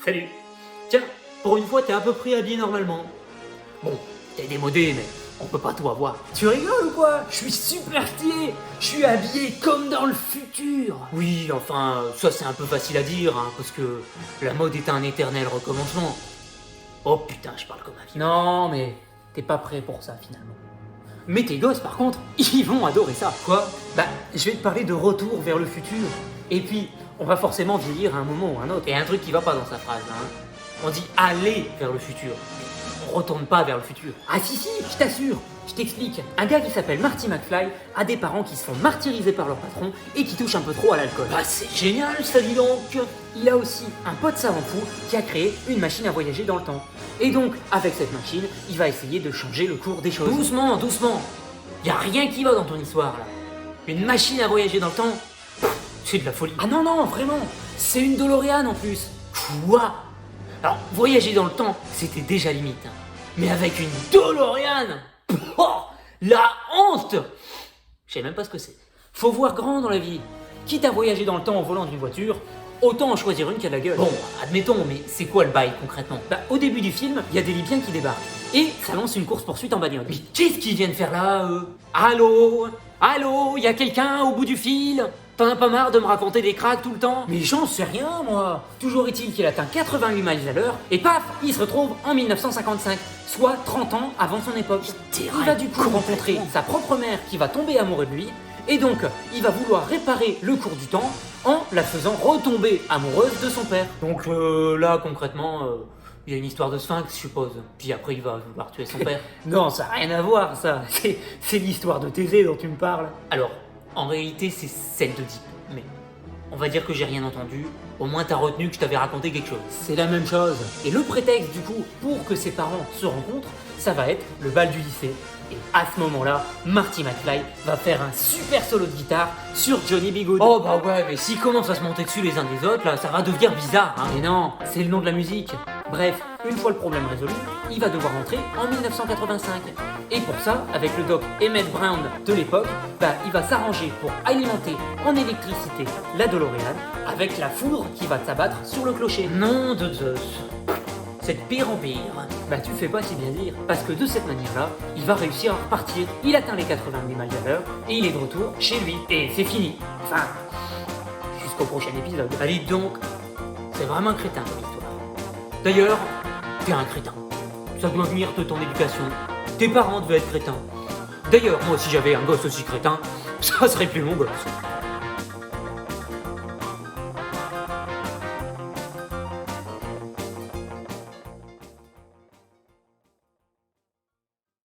Salut. Tiens, pour une fois, t'es à peu près habillé normalement. Bon, t'es démodé, mais on peut pas tout avoir. Tu rigoles ou quoi? Je suis super stylé. Je suis habillé comme dans le futur. Oui, enfin, ça c'est un peu facile à dire, hein, parce que la mode est un éternel recommencement. Oh putain, je parle comme un vieux. Non, mais t'es pas prêt pour ça finalement. Mais tes gosses, par contre, ils vont adorer ça. Quoi? Bah, je vais te parler de retour vers le futur. Et puis, on va forcément vieillir à un moment ou à un autre. Et un truc qui va pas dans sa phrase, hein. On dit aller vers le futur. On retourne pas vers le futur. Ah si, je t'assure. Je t'explique. Un gars qui s'appelle Marty McFly a des parents qui se font martyriser par leur patron et qui touchent un peu trop à l'alcool. Bah, c'est génial, ça, dis donc. Il a aussi un pote savant fou qui a créé une machine à voyager dans le temps. Et donc, avec cette machine, il va essayer de changer le cours des choses. Doucement, doucement. Y a rien qui va dans ton histoire, là. Une machine à voyager dans le temps, c'est de la folie. Ah non, vraiment. C'est une DeLorean en plus. Quoi? Alors, voyager dans le temps, c'était déjà limite. Hein. Mais avec une DeLorean, oh, la honte! Je sais même pas ce que c'est. Faut voir grand dans la vie. Quitte à voyager dans le temps au volant d'une voiture, autant en choisir une qui a de la gueule. Bon, admettons, mais c'est quoi le bail concrètement? Bah, au début du film, il y a des Libyens qui débarquent. Et ça lance une course-poursuite en bagnole. Mais qu'est-ce qu'ils viennent faire là, eux? Allô, y a quelqu'un au bout du fil? T'en as pas marre de me raconter des cracks tout le temps? Mais j'en sais rien, moi. Toujours est-il qu'il atteint 88 miles à l'heure, et paf, il se retrouve en 1955, soit 30 ans avant son époque. Il va du coup rencontrer sa propre mère qui va tomber amoureux de lui, et donc il va vouloir réparer le cours du temps en la faisant retomber amoureuse de son père. Donc là, concrètement, il y a une histoire de sphinx, je suppose. Puis après, il va vouloir tuer son père. Non, ça n'a rien à voir, ça. C'est l'histoire de Thésée dont tu me parles. Alors, en réalité, c'est celle de Deep. Mais on va dire que j'ai rien entendu. Au moins, t'as retenu que je t'avais raconté quelque chose. C'est la même chose. Et le prétexte, du coup, pour que ses parents se rencontrent, ça va être le bal du lycée. Et à ce moment-là, Marty McFly va faire un super solo de guitare sur Johnny B. Good. Oh bah ouais, mais s'ils commencent à se monter dessus les uns des autres, là, ça va devenir bizarre, hein. Mais non, c'est le nom de la musique. Bref, une fois le problème résolu, il va devoir rentrer en 1985. Et pour ça, avec le doc Emmett Brown de l'époque, il va s'arranger pour alimenter en électricité la DeLorean avec la foudre qui va s'abattre sur le clocher. Nom de Zeus. C'est de pire en pire. Tu fais pas si bien dire, parce que de cette manière-là, il va réussir à repartir. Il atteint les 88 miles à l'heure et il est de retour chez lui. Et c'est fini. Enfin, jusqu'au prochain épisode. Allez donc, c'est vraiment un crétin comme histoire. D'ailleurs, t'es un crétin. Ça doit venir de ton éducation. Tes parents devaient être crétins. D'ailleurs, moi si j'avais un gosse aussi crétin, ça serait plus mon gosse.